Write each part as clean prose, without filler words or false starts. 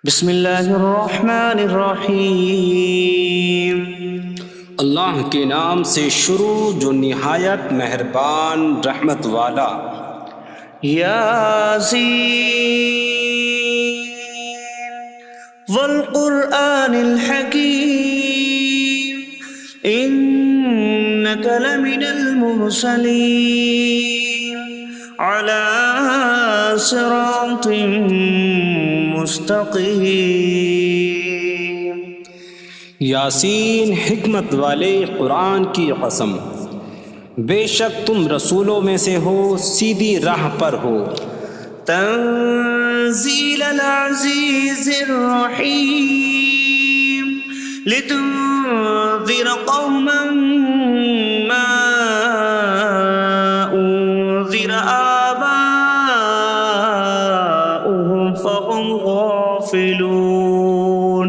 بسم اللہ الرحمن الرحیم۔ اللہ کے نام سے شروع جو نہایت مہربان رحمت والا۔ یاسین والقرآن الحکیم انک لمن المرسلین علی صراط مستقیم۔ یاسین حکمت والے قرآن کی قسم، بے شک تم رسولوں میں سے ہو، سیدھی راہ پر ہو۔ تنزیل العزیز الرحیم لتنذر قوما ما انذر آباؤهم فهم غافلون۔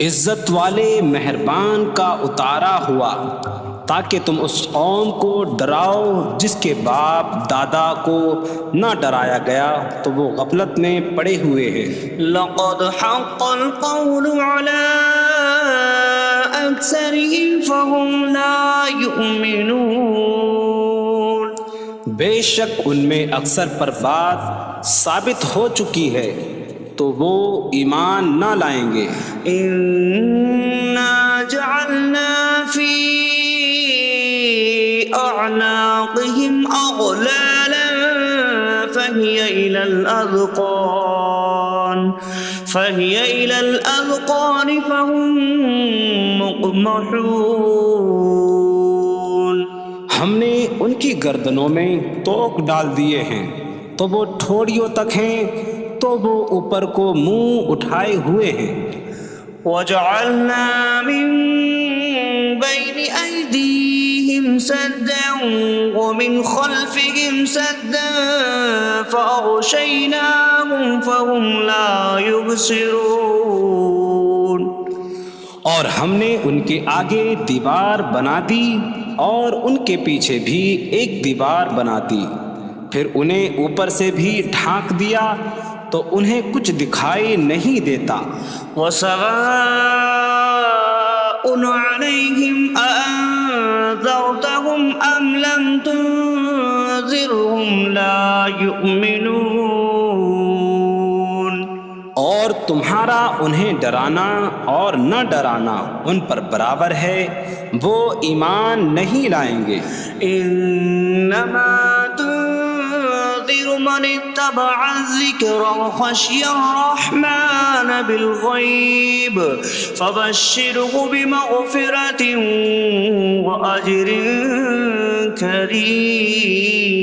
عزت والے مہربان کا اتارا ہوا تاکہ تم اس قوم کو ڈراؤ جس کے باپ دادا کو نہ ڈرایا گیا تو وہ غفلت میں پڑے ہوئے ہیں۔ لقد حق القول على أكثرهم فهم لا يؤمنون۔ بے شک ان میں اکثر پر بات ثابت ہو چکی ہے تو وہ ایمان نہ لائیں گے۔ إنا جعلنا في أعناقهم أغلالا فهي إلى الأذقان فهم مقمحون۔ ہم نے ان کی گردنوں میں توق ڈال دیے ہیں تو وہ ٹھوڑیوں تک ہیں، تو وہ اوپر کو منہ اٹھائے ہوئے ہیں۔ وجعلنا من بين أيديهم سدا ومن خلفهم سدا فأغشيناهم فهم لا يبصرون۔ اور ہم نے ان کے آگے دیوار بنا دی اور ان کے پیچھے بھی ایک دیوار بنا دی، پھر انہیں اوپر سے بھی ڈھانک دیا تو انہیں کچھ دکھائی نہیں دیتا۔ وسواء عليهم أأنذرتهم أم لم تنذرهم لا يؤمنون۔ اور تمہارا انہیں ڈرانا اور نہ ڈرانا ان پر برابر ہے، وہ ایمان نہیں لائیں گے۔ انما تنذر من اتبع الذکر وخشی الرحمن بالغیب فبشره بمغفرة واجر کریم۔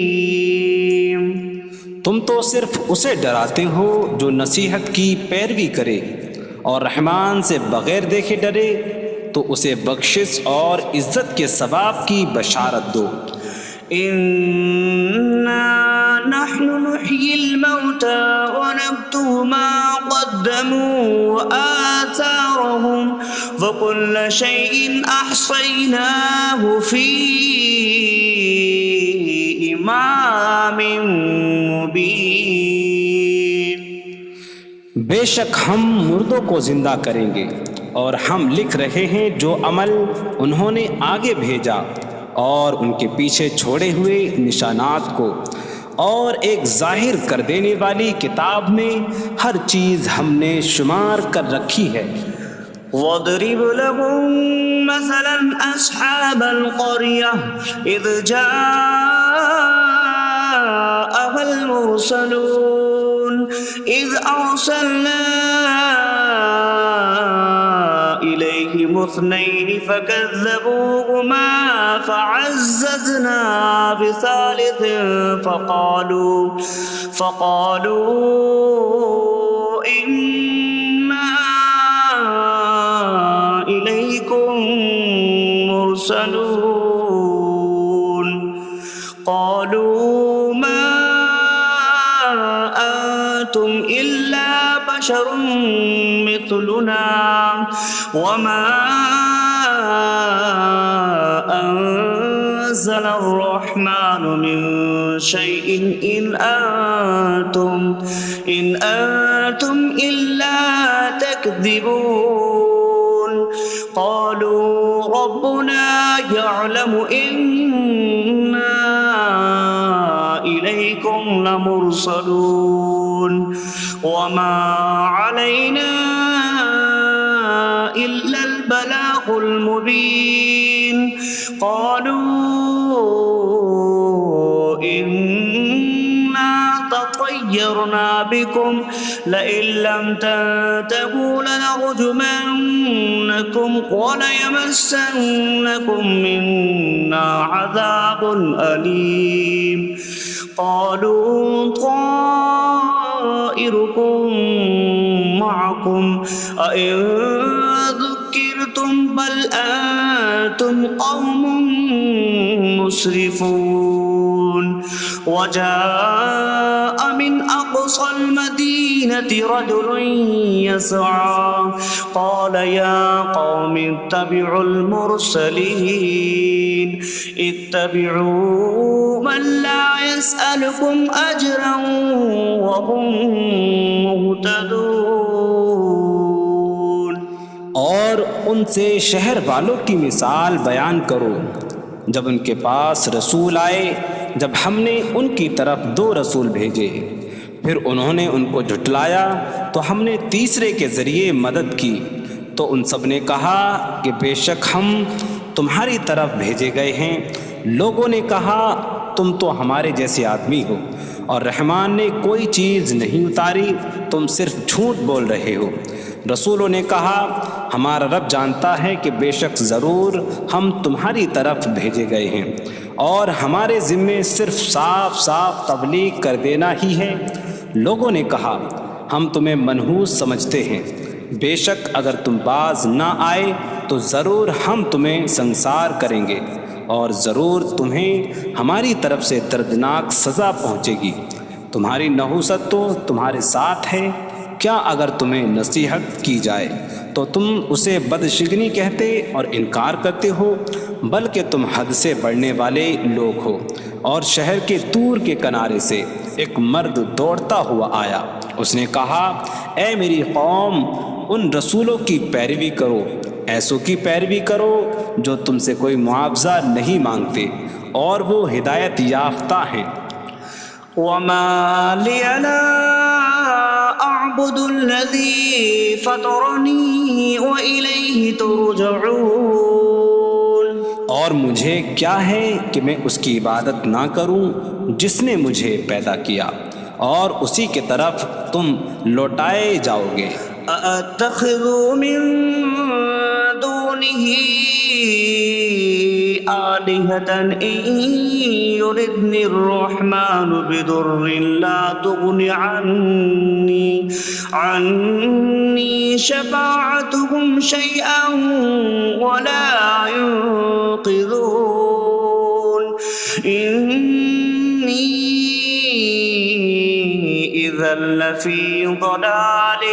تم تو صرف اسے ڈراتے ہو جو نصیحت کی پیروی کرے اور رحمان سے بغیر دیکھے ڈرے، تو اسے بخشش اور عزت کے ثواب کی بشارت دو۔ انا نحن نحيي الموتى ونكتب ما قدموا وآثارهم وكل شيء أحصيناه في إمام مبين۔ بے شک ہم مردوں کو زندہ کریں گے اور ہم لکھ رہے ہیں جو عمل انہوں نے آگے بھیجا اور ان کے پیچھے چھوڑے ہوئے نشانات کو، اور ایک ظاہر کر دینے والی کتاب میں ہر چیز ہم نے شمار کر رکھی ہے۔ وَاضْرِبْ لَهُم مَّثَلًا أَصْحَابَ الْقَرْيَةِ إِذْ جَاءَهَا الْمُرْسَلُونَ إِذْ أَرْسَلْنَا إِلَيْهِمُ اثْنَيْنِ فَكَذَّبُوهُمَا فَعَزَّزْنَا بِثَالِثٍ فَقَالُوا إِنَّا إِلَيْكُمْ مُرْسَلُونَ۔ قَالُوا مَا أَنتُمْ إِلَّا بَشَرٌ مِثْلُنَا وَمَا أَنتُمْ نزل الرحمن من شيء إن أنتم إلا تكذبون قالوا ربنا يعلم إنا إليكم لمرسلون وما علينا إلا البلاغ المبين قالوا إنا تطيرنا بكم لئن لم تنتهوا لنرجمنكم وليمسنكم منا عذاب أليم قالوا طائركم معكم أئن ذكرتم بل أنتم قوم مسرفون وجاء من أقصى المدينة رجل يسعى قال يا قوم اتبعوا المرسلين اتبعوا من لا يسألكم أجرا وهم مهتدون اور ان سے شہر والوں کی مثال بیان کرو جب ان کے پاس رسول آئے جب ہم نے ان کی طرف 2 رسول بھیجے پھر انہوں نے ان کو جھٹلایا تو ہم نے تیسرے کے ذریعے مدد کی تو ان سب نے کہا کہ بے شک ہم تمہاری طرف بھیجے گئے ہیں لوگوں نے کہا تم تو ہمارے جیسے آدمی ہو اور رحمان نے کوئی چیز نہیں اتاری تم صرف جھوٹ بول رہے ہو رسولوں نے کہا ہمارا رب جانتا ہے کہ بے شک ضرور ہم تمہاری طرف بھیجے گئے ہیں اور ہمارے ذمے صرف صاف صاف تبلیغ کر دینا ہی ہے لوگوں نے کہا ہم تمہیں منحوس سمجھتے ہیں بے شک اگر تم باز نہ آئے تو ضرور ہم تمہیں سنسار کریں گے اور ضرور تمہیں ہماری طرف سے دردناک سزا پہنچے گی تمہاری نحوست تو تمہارے ساتھ ہے کیا اگر تمہیں نصیحت کی جائے تو تم اسے بدشگنی کہتے اور انکار کرتے ہو بلکہ تم حد سے بڑھنے والے لوگ ہو اور شہر کے دور کے کنارے سے ایک مرد دوڑتا ہوا آیا اس نے کہا اے میری قوم ان رسولوں کی پیروی کرو ایسوں کی پیروی کرو جو تم سے کوئی معاوضہ نہیں مانگتے اور وہ ہدایت یافتہ ہیں وما لي لا أعبد الذي فطرني وإليه ترجعون اور مجھے کیا ہے کہ میں اس کی عبادت نہ کروں جس نے مجھے پیدا کیا اور اسی کی طرف تم لوٹائے جاؤ گے أأتخذ من دونه آلهة إن يردني الرحمن بضر لا تغن عني شفاعتهم شيئا ولا ينقذون إني إذا لفي ضلال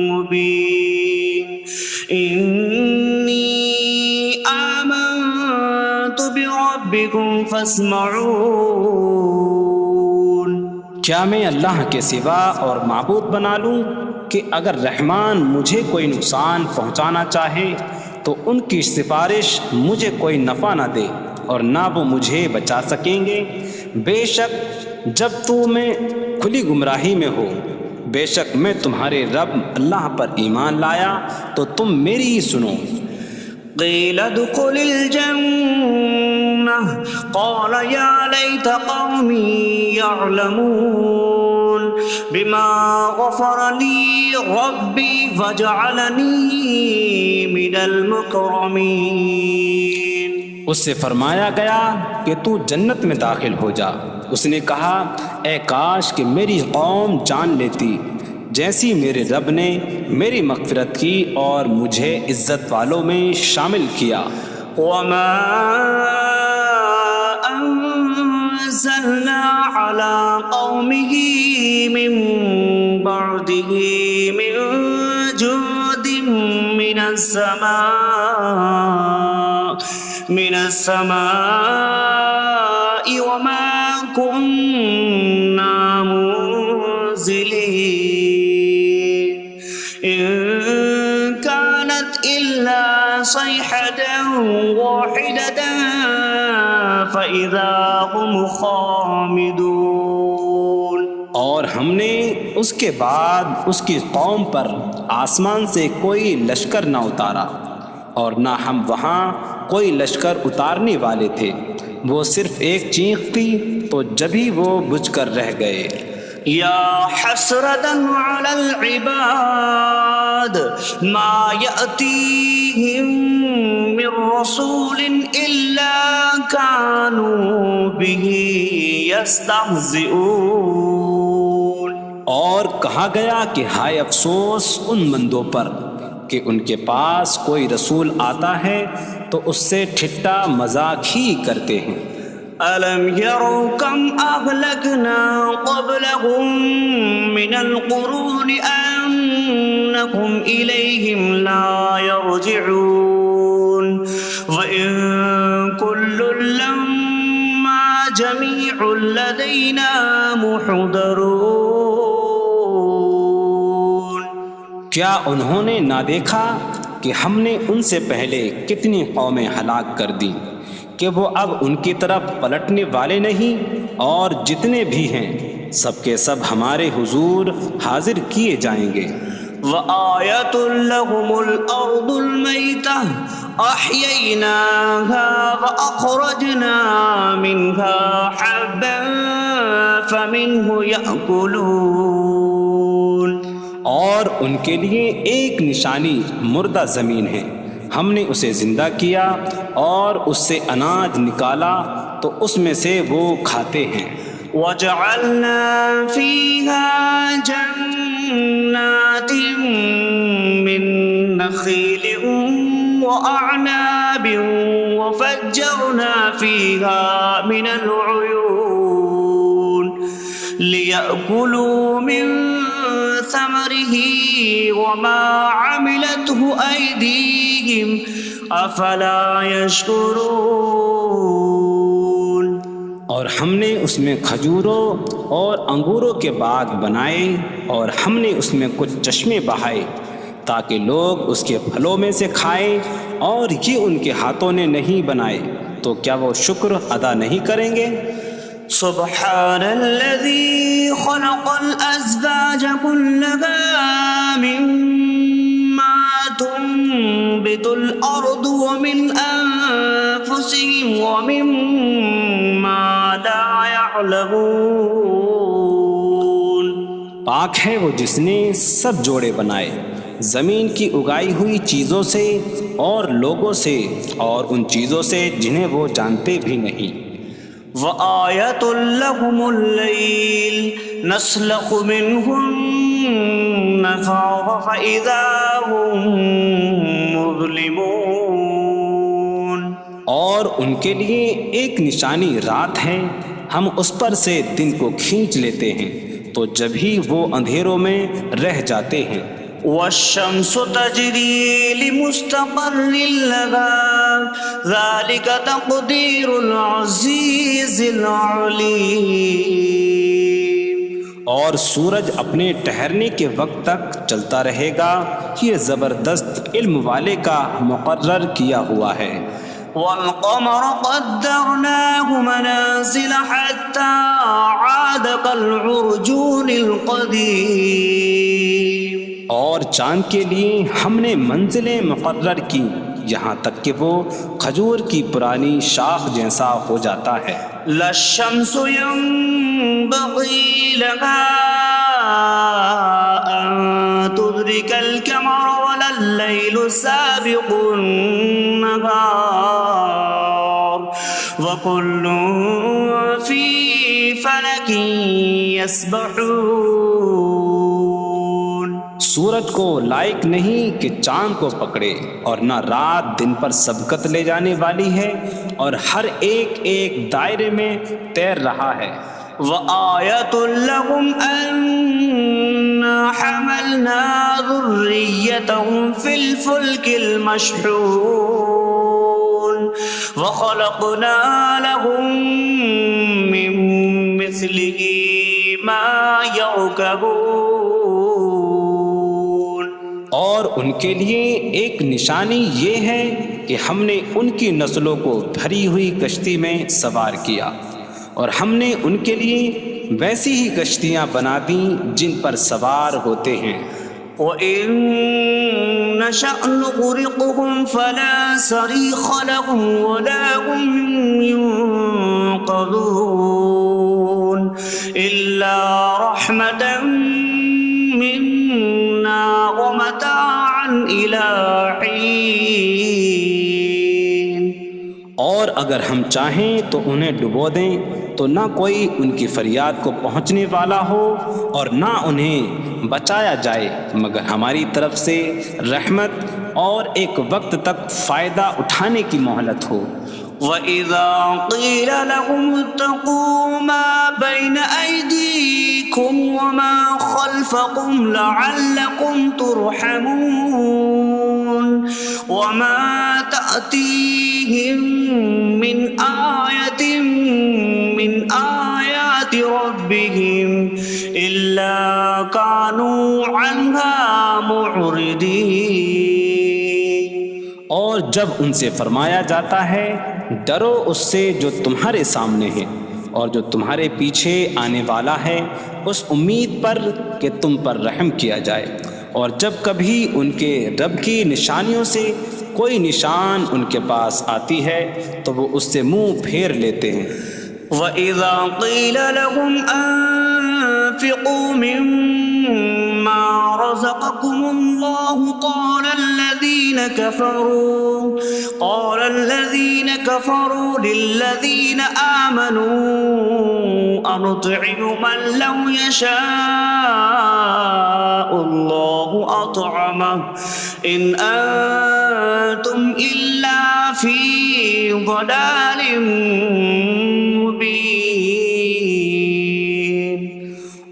مبين إني آمنت بربكم فاسمعون کیا میں اللہ کے سوا اور معبود بنا لوں کہ اگر رحمان مجھے کوئی نقصان پہنچانا چاہے تو ان کی سفارش مجھے کوئی نفع نہ دے اور نہ وہ مجھے بچا سکیں گے بے شک جب تم کھلی گمراہی میں ہو بے شک میں تمہارے رب اللہ پر ایمان لایا تو تم میری ہی سنو قيل ادخل الجنة قال يا ليت قومي يعلمون بما غفر لي ربي فجعلني من المكرمين اس سے فرمایا گیا کہ تو جنت میں داخل ہو جا اس نے کہا اے کاش کہ میری قوم جان لیتی جیسی میرے رب نے میری مغفرت کی اور مجھے عزت والوں میں شامل کیا وما أنزلنا على قومه من بعده من جود من السماء من السماء وما كنا منزلين إن كانت إلا صيحة واحدة فإذا هم خامدون۔ اور ہم نے اس کے بعد اس کی قوم پر آسمان سے کوئی لشکر نہ اتارا، اور نہ ہم وہاں کوئی لشکر اتارنے والے تھے، وہ صرف ایک چیخ تھی تو جبھی وہ بجھ کر رہ گئے۔ یا حسرة على العباد ما يأتيهم من رسول إلا كانوا به يستهزئون۔ اور کہا گیا کہ ہائے افسوس ان بندوں پر کہ ان کے پاس کوئی رسول آتا ہے تو اس سے ٹھٹا مذاق ہی کرتے ہیں۔ أَلَمْ يَرَوْا كَمْ أَهْلَكْنَا قَبْلَهُمْ مِنَ الْقُرُونِ أَنَّكُمْ إِلَيْهِمْ لَا يَرْجِعُونَ وَإِن كُلٌّ لَّمَّا جَمِيعٌ لَّدَيْنَا مُحْضَرُونَ۔ کیا انہوں نے نہ دیکھا کہ ہم نے ان سے پہلے کتنی قومیں ہلاک کر دیں کہ وہ اب ان کی طرف پلٹنے والے نہیں، اور جتنے بھی ہیں سب کے سب ہمارے حضور حاضر کیے جائیں گے۔ وَآيَةٌ لَّهُمُ الْأَرْضُ الْمَيْتَةُ أَحْيَيْنَاهَا وَأَخْرَجْنَا مِنْهَا حَبًّا فَمِنْهُ يَأْكُلُونَ۔ اور ان کے لیے ایک نشانی مردہ زمین ہے، ہم نے اسے زندہ کیا اور اس سے اناج نکالا تو اس میں سے وہ کھاتے ہیں۔ وَجَعَلْنَا فِيهَا جَنَّاتٍ مِّن نَّخِيلٍ وَأَعْنَابٍ وَفَجَّرْنَا فِيهَا مِنَ الْعُيُونِ لِيَأْكُلُوا مِن ثَمَرِهِ وَمَا عَمِلَتْهُ أَيْدِيهِمْ أَفَلَا يَشْكُرُونَ۔ اور ہم نے اس میں کھجوروں اور انگوروں کے باغ بنائے، اور ہم نے اس میں کچھ چشمے بہائے تاکہ لوگ اس کے پھلوں میں سے کھائیں، اور یہ ان کے ہاتھوں نے نہیں بنائے، تو کیا وہ شکر ادا نہیں کریں گے؟ سبحان الذي خلق الأزواج كلها مما تنبت الأرض ومن أنفسهم ومما لا يعلمون۔ پاک ہے وہ جس نے سب جوڑے بنائے زمین کی اگائی ہوئی چیزوں سے اور لوگوں سے اور ان چیزوں سے جنہیں وہ جانتے بھی نہیں۔ وَآيَةٌ لَّهُمُ اللَّيْلُ نَسْلَخُ مِنْهُ النَّهَارَ فَإِذَا هُم مُظْلِمُونَ۔ اور ان کے لیے ایک نشانی رات ہے، ہم اس پر سے دن کو کھینچ لیتے ہیں تو جبھی وہ اندھیروں میں رہ جاتے ہیں۔ وَالشَّمْسُ تَجْرِي لِمُسْتَقَرٍّ لَّهَا ذَلِكَ تَقْدِيرُ الْعَزِيزِ الْعَلِيمِ۔ اور سورج اپنے ٹھہرنے کے وقت تک چلتا رہے گا، یہ زبردست علم والے کا مقرر کیا ہوا ہے۔ وَالْقَمَرَ قَدَّرْنَاهُ مَنَازِلَ حَتَّى عَادَ كَالْعُرْجُونِ الْقَدِيمِ۔ اور چاند کے لیے ہم نے منزلیں مقرر کی یہاں تک کہ وہ کھجور کی پرانی شاخ جیسا ہو جاتا ہے۔ لا الشمس ينبغي لها أن تدرك القمر ولا الليل سابق النهار وكل في فلك يسبحون۔ سورج کو لائق نہیں کہ چاند کو پکڑے، اور نہ رات دن پر سبقت لے جانے والی ہے، اور ہر ایک ایک دائرے میں تیر رہا ہے۔ وَآيَةٌ لَّهُمْ أَنَّا حَمَلْنَا ذُرِّيَّتَهُمْ فِي الْفُلْكِ الْمَشْحُونِ۔ وخلقنا لهم من مثله ما يركبون. اور ان کے لیے ایک نشانی یہ ہے کہ ہم نے ان کی نسلوں کو بھری ہوئی کشتی میں سوار کیا، اور ہم نے ان کے لیے ویسی ہی کشتیاں بنا دیں جن پر سوار ہوتے ہیں. وَإِن نَّشَأْ نُغْرِقْهُمْ فَلَا صَرِيخَ لَهُمْ وَلَا هُمْ يُنقَذُونَ إِلَّا رَحْمَةً مِّنَّا وَمَتَاعًا إِلَىٰ حِينٍ. اور اگر ہم چاہیں تو انہیں ڈبو دیں تو نہ کوئی ان کی فریاد کو پہنچنے والا ہو اور نہ انہیں بچایا جائے مگر ہماری طرف سے رحمت اور ایک وقت تک فائدہ اٹھانے کی مہلت ہو. وَإِذَا قِيلَ لَهُمُ اتَّقُوا مَا بَيْنَ أَيْدِيكُمْ وَمَا خَلْفَكُمْ لَعَلَّكُمْ تُرْحَمُونَ وَمَا تَأْتِيهِم مِّنْ آيَةٍ مِّنْ آيَاتِ رَبِّهِمْ إِلَّا كَانُوا عَنْهَا مُعْرِضِينَ. اور جب ان سے فرمایا جاتا ہے ڈرو اس سے جو تمہارے سامنے ہے اور جو تمہارے پیچھے آنے والا ہے، اس امید پر کہ تم پر رحم کیا جائے، اور جب کبھی ان کے رب کی نشانیوں سے کوئی نشان ان کے پاس آتی ہے تو وہ اس سے منہ پھیر لیتے ہیں. وَإِذَا قِيلَ لَهُمْ أَنفِقُوا مِمَّا رَزَقَكُمُ اللَّهُ قَالَ الَّذِينَ كَفَرُوا لِلَّذِينَ آمَنُوا أَنُطْعِمُ مَن لَّوْ يَشَاءُ اللَّهُ أَطْعَمَهُ إِنْ أَنتُمْ إِلَّا فِي ضَلَالٍ مبین.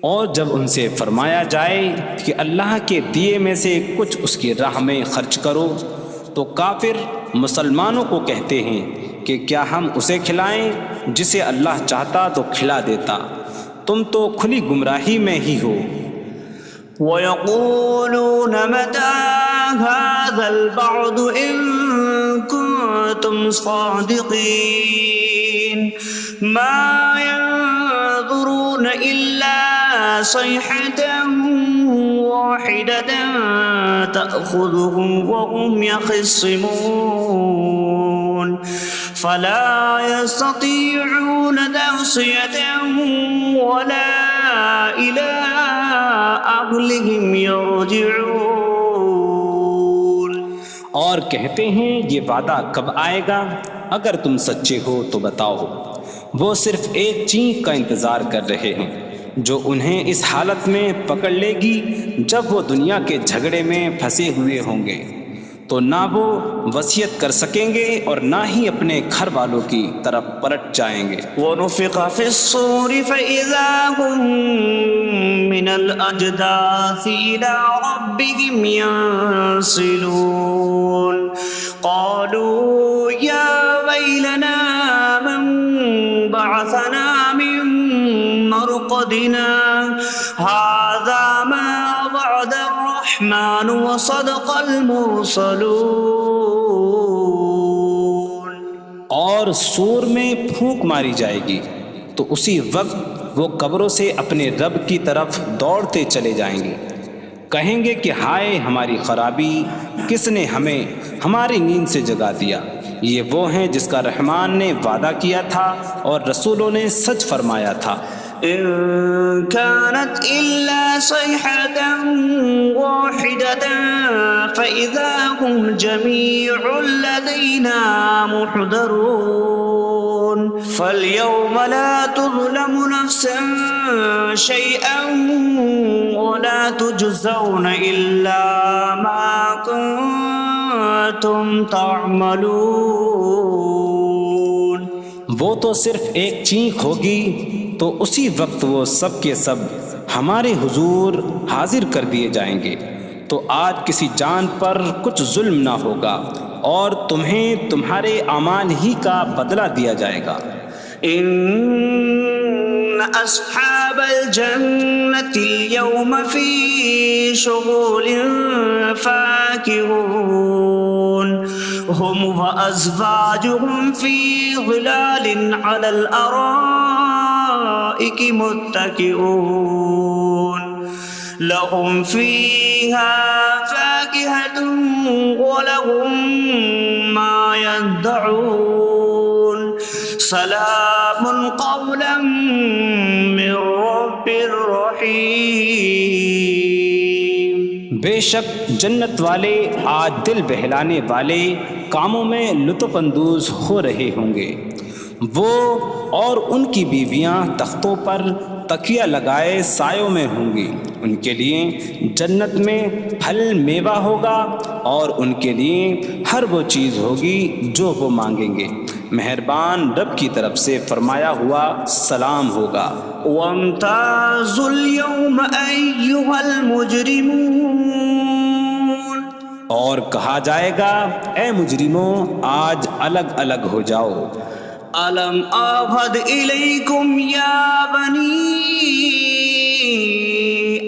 اور جب ان سے فرمایا جائے کہ اللہ کے دیے میں سے کچھ اس کی راہ میں خرچ کرو تو کافر مسلمانوں کو کہتے ہیں کہ کیا ہم اسے کھلائیں جسے اللہ چاہتا تو کھلا دیتا، تم تو کھلی گمراہی میں ہی ہو. وَيَقُولُونَ مَتَىٰ هَٰذَا الْوَعْدُ إِن كُنتُمْ صَادِقِينَ مَا يَنظُرُونَ إِلَّا صَيْحَةً وَاحِدَةً تَأْخُذُهُمْ وَهُمْ يَخِصِّمُونَ فَلَا يَسْتَطِيعُونَ تَوْصِيَةً وَلَا إِلَىٰ أَهْلِهِمْ يَرْجِعُونَ. اور کہتے ہیں یہ وعدہ کب آئے گا؟ اگر تم سچے ہو تو بتاؤ. وہ صرف ایک چینک کا انتظار کر رہے ہیں جو انہیں اس حالت میں پکڑ لے گی جب وہ دنیا کے جھگڑے میں پھنسے ہوئے ہوں گے، تو نہ وہ وصیت کر سکیں گے اور نہ ہی اپنے گھر والوں کی طرف پلٹ جائیں گے. وَنُفِخَ فِي الصُّورِ فَإِذَا هُم مِّنَ الْأَجْدَاثِ إِلَىٰ رَبِّهِمْ يَنسِلُونَ قَالُوا يَا وَيْلَنَا مَن بَعَثَنَا مِن مَّرْقَدِنَا هَٰذَا مَا وَعَدَ الرَّحْمَٰنُ وَصَدَقَ الْمُرْسَلُونَ. اور سور میں پھونک ماری جائے گی تو اسی وقت وہ قبروں سے اپنے رب کی طرف دوڑتے چلے جائیں گے، کہیں گے کہ ہائے ہماری خرابی، کس نے ہمیں ہماری نیند سے جگا دیا. یہ وہ ہیں جس کا رحمان نے وعدہ کیا تھا اور رسولوں نے سچ فرمایا تھا. إن كانت إلا صيحة واحدة فإذا هم جميع لدينا محضرون. فاليوم لا تظلم نفس شيئا ولا تجزون إلا ما كنتم تعملون. وہ تو صرف ایک چینک ہوگی تو اسی وقت وہ سب کے سب ہمارے حضور حاضر کر دیے جائیں گے، تو آج کسی جان پر کچھ ظلم نہ ہوگا اور تمہیں تمہارے اعمال ہی کا بدلہ دیا جائے گا۔ إن أصحاب الجنة اليوم في شغل فاكهون هم وأزواجهم في ظلال على الأرائك متكئون لهم فيها فاكهة ولهم ما يدعون سلام قولا من رب رحیم۔ بے شک جنت والے آج دل بہلانے والے کاموں میں لطف اندوز ہو رہے ہوں گے۔ وہ اور ان کی بیویاں تختوں پر تکیہ لگائے سایوں میں ہوں گی۔ ان کے لیے جنت میں پھل میوہ ہوگا اور ان کے لیے ہر وہ چیز ہوگی جو وہ مانگیں گے۔ مہربان رب کی طرف سے فرمایا ہوا سلام ہوگا۔ وامتازوا اليوم أيها المجرمون، اور کہا جائے گا اے مجرموں آج الگ الگ ہو جاؤ۔ ألم أعهد إليكم يا بني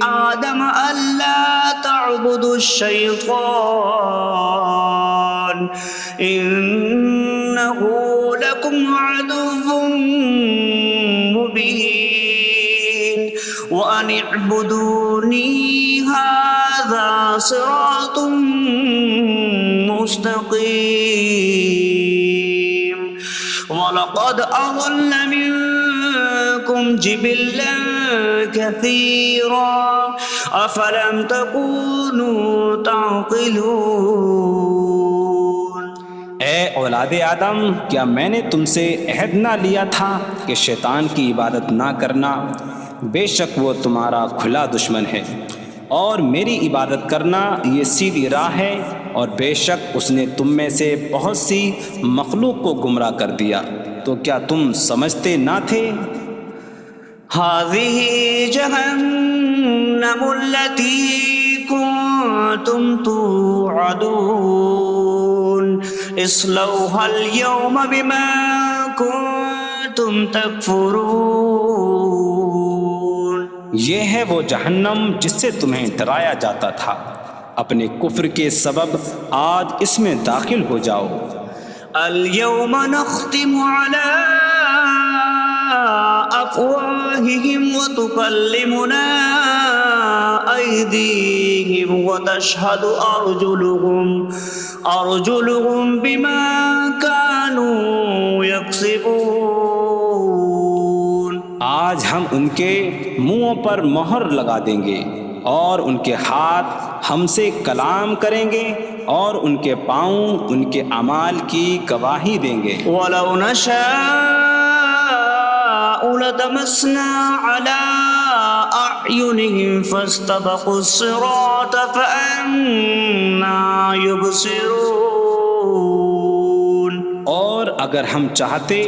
آدم ألا تعبدوا الشيطان إنه لكم عدو مبين وأن اعبدوني هذا صراط مستقيم وَلَقَدْ أَضَلَّ مِنكُمْ جِبِلًّا كَثِيرًا أَفَلَمْ تَكُونُوا تَعْقِلُونَ۔ اے اولاد آدم، کیا میں نے تم سے عہد نہ لیا تھا کہ شیطان کی عبادت نہ کرنا؟ بے شک وہ تمہارا کھلا دشمن ہے، اور میری عبادت کرنا یہ سیدھی راہ ہے، اور بے شک اس نے تم میں سے بہت سی مخلوق کو گمراہ کر دیا، تو کیا تم سمجھتے نہ تھے؟ هذه جهنم التي كنتم توعدون اصلوها اليوم بما كنتم تكفرون۔ یہ ہے وہ جہنم جس سے تمہیں ڈرایا جاتا تھا، اپنے کفر کے سبب آج اس میں داخل ہو جاؤ۔ اليوم نختم على أفواههم وتكلمنا أيديهم وتشهد أرجلهم بما كانوا يكسبون۔ آج ہم ان کے منہوں پر مہر لگا دیں گے، اور ان کے ہاتھ ہم سے کلام کریں گے، اور ان کے پاؤں ان کے اعمال کی گواہی دیں گے۔ وَلَوْ نَشَاءُ لَطَمَسْنَا عَلَىٰ أَعْيُنِهِمْ فَاسْتَبَقُوا الصِّرَاطَ فَأَنَّىٰ يُبْصِرُونَ۔ اور اگر ہم چاہتے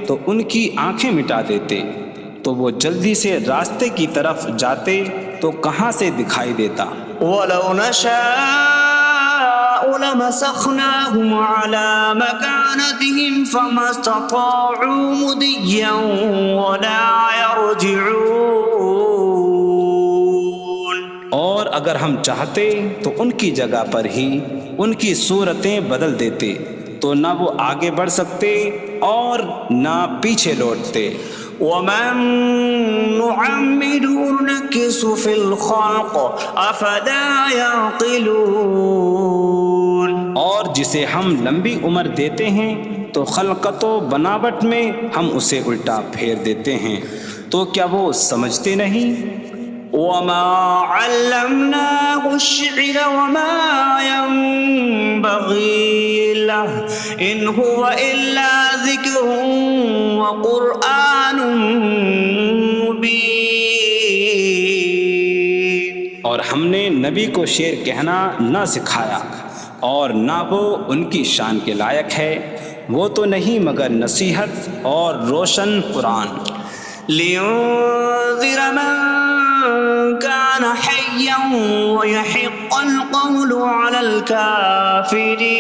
تو ان کی آنکھیں مٹا دیتے، تو وہ جلدی سے راستے کی طرف جاتے تو کہاں سے دکھائی دیتا۔ وَلَوْ نَشَاءُ لَمَسَخْنَاهُمْ عَلَىٰ مَكَانَتِهِمْ فَمَا اسْتَطَاعُوا مُضِيًّا وَلَا يَرْجِعُونَ۔ اور اگر ہم چاہتے تو ان کی جگہ پر ہی ان کی صورتیں بدل دیتے، تو نہ وہ آگے بڑھ سکتے اور نہ پیچھے لوٹتے۔ وَمَن نُّعَمِّرْهُ نُنَكِّسْهُ فِي الْخَلْقِ أَفَلَا يَعْقِلُونَ۔ اور جسے ہم لمبی عمر دیتے ہیں تو خلقت و بناوٹ میں ہم اسے الٹا پھیر دیتے ہیں، تو کیا وہ سمجھتے نہیں؟ وَمَا عَلَّمْنَاهُ الشِّعْرَ وَمَا يَنبَغِي لَهُ إِنْ هُوَ إِلَّا ذِكْرٌ وَقُرْآنٌ مُّبِينٌ۔ اور ہم نے نبی کو شعر کہنا نہ سکھایا، اور نہ وہ ان کی شان کے لائق ہے، وہ تو نہیں مگر نصیحت اور روشن قرآن۔ لِيُنذِرَ مَن كَانَ حَيًّا حيا ويحق القول على الكافرين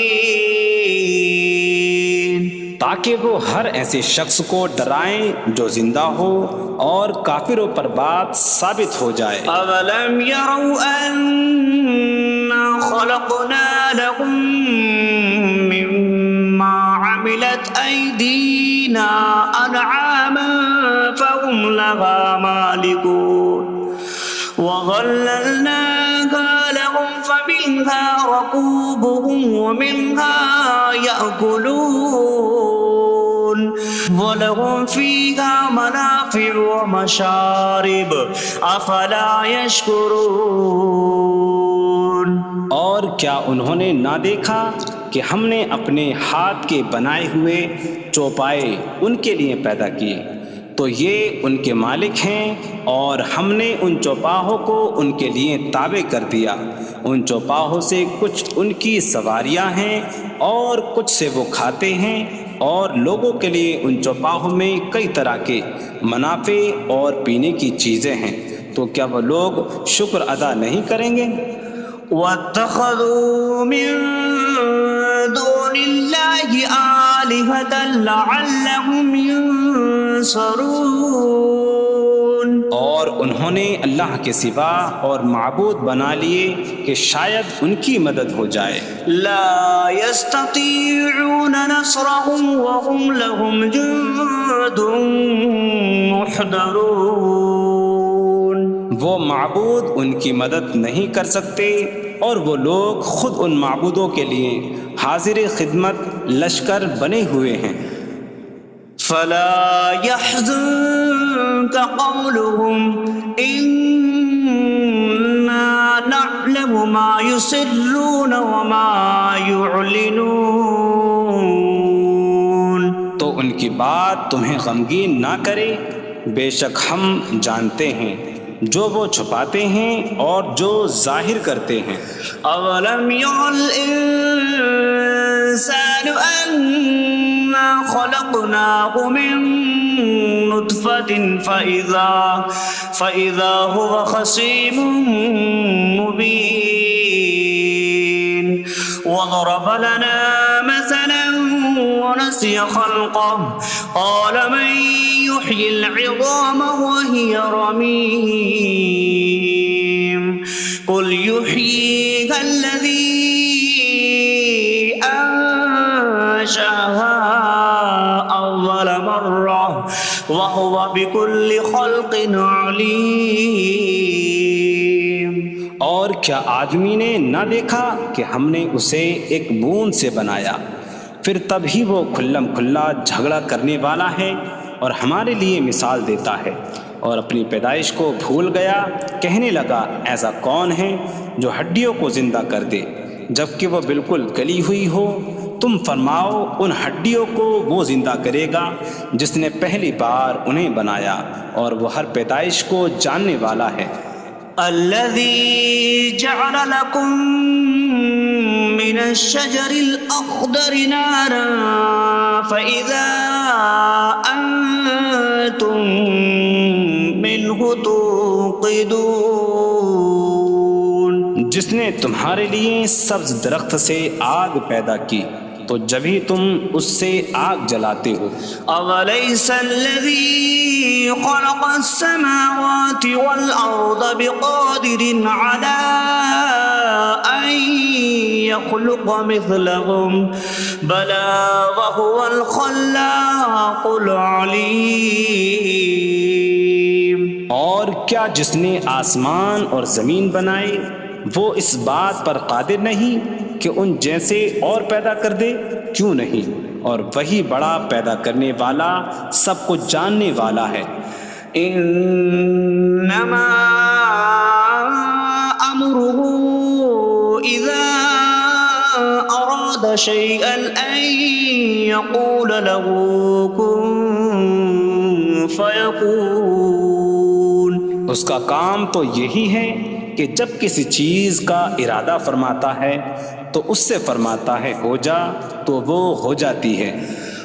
تاکہ وہ ہر ایسے شخص کو ڈرائیں جو زندہ ہو اور کافروں پر بات ثابت ہو جائے۔ أولم يروا أنا خلقنا لهم مما عملت أيدينا أنعاما فهم لها مالكون وظللناها لهم فمنها ركوبهم ومنها يأكلون وَلَهُمْ فِيهَا مَنَافِعُ وَمَشَارِبُ أَفَلَا يَشْكُرُونَ۔ اور کیا انہوں نے نہ دیکھا کہ ہم نے اپنے ہاتھ کے بنائے ہوئے چوپائے ان کے لیے پیدا کیے، تو یہ ان کے مالک ہیں، اور ہم نے ان چوپاہوں کو ان کے لیے تابع کر دیا۔ ان چوپاہوں سے کچھ ان کی سواریاں ہیں اور کچھ سے وہ کھاتے ہیں، اور لوگوں کے لیے ان چوپاہوں میں کئی طرح کے منافع اور پینے کی چیزیں ہیں، تو کیا وہ لوگ شکر ادا نہیں کریں گے؟ وَاتَّخَذُوا مِن دُونِ اللَّهِ آلِهَةً لَعَلَّهُمْ يُنصَرُونَ۔ اور انہوں نے اللہ کے سوا اور معبود بنا لیے کہ شاید ان کی مدد ہو جائے۔ لا يستطيعون نصرهم وهم لهم جند محضرون۔ وہ معبود ان کی مدد نہیں کر سکتے، اور وہ لوگ خود ان معبودوں کے لیے حاضر خدمت لشکر بنے ہوئے ہیں۔ فلا يحزنك قولهم إنا نعلم ما يسرون وما يعلنون۔ تو ان کی بات تمہیں غمگین نہ کرے، بے شک ہم جانتے ہیں جو وہ چھپاتے ہیں اور جو ظاہر کرتے ہیں۔ اولم ير الانسان انا خلقناه من نطفة فإذا هو خصيم مبين وضرب لنا مثلا ونسي خلقه قال من يحيي العظام وهي رميم قل يحييها الذي أنشأها أول مرة وهو بكل خلق عليم۔ اور کیا آدمی نے نہ دیکھا کہ ہم نے اسے ایک بوند سے بنایا، پھر تب ہی وہ کھلم کھلا جھگڑا کرنے والا ہے اور ہمارے لیے مثال دیتا ہے، اور اپنی پیدائش کو بھول گیا، کہنے لگا ایسا کون ہے جو ہڈیوں کو زندہ کر دے جبکہ وہ بالکل گلی ہوئی ہو؟ تم فرماؤ ان ہڈیوں کو وہ زندہ کرے گا جس نے پہلی بار انہیں بنایا، اور وہ ہر پیدائش کو جاننے والا ہے۔ الذي جعل لكم من الشجر الأخضر نارا فإذا أنتم منه توقدون۔ جس نے تمہارے لیے سبز درخت سے آگ پیدا کی تو جبھی تم اس سے آگ جلاتے ہو۔ أَوَلَيْسَ الَّذِي خَلَقَ السَّمَاوَاتِ وَالْأَرْضَ بِقَادِرٍ عَلَىٰ أَن يَخْلُقَ مِثْلَهُم بَلَىٰ وَهُوَ الْخَلَّاقُ الْعَلِيمُ۔ اور کیا جس نے آسمان اور زمین بنائے وہ اس بات پر قادر نہیں کہ ان جیسے اور پیدا کر دے؟ کیوں نہیں، اور وہی بڑا پیدا کرنے والا سب کچھ جاننے والا ہے۔ انما امره اذا اراد شيئا ان يقول له كن فيكون۔ اس کا کام تو یہی ہے کہ جب کسی چیز کا ارادہ فرماتا ہے تو اس سے فرماتا ہے ہو جا، تو وہ ہو جاتی ہے۔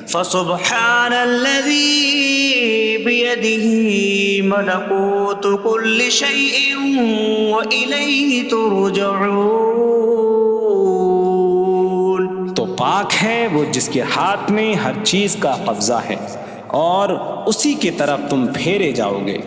فسبحان الذي بيده ملكوت كل شيء وإليه ترجعون. تو پاک ہے وہ جس کے ہاتھ میں ہر چیز کا قبضہ ہے اور اسی کی طرف تم پھیرے جاؤ گے.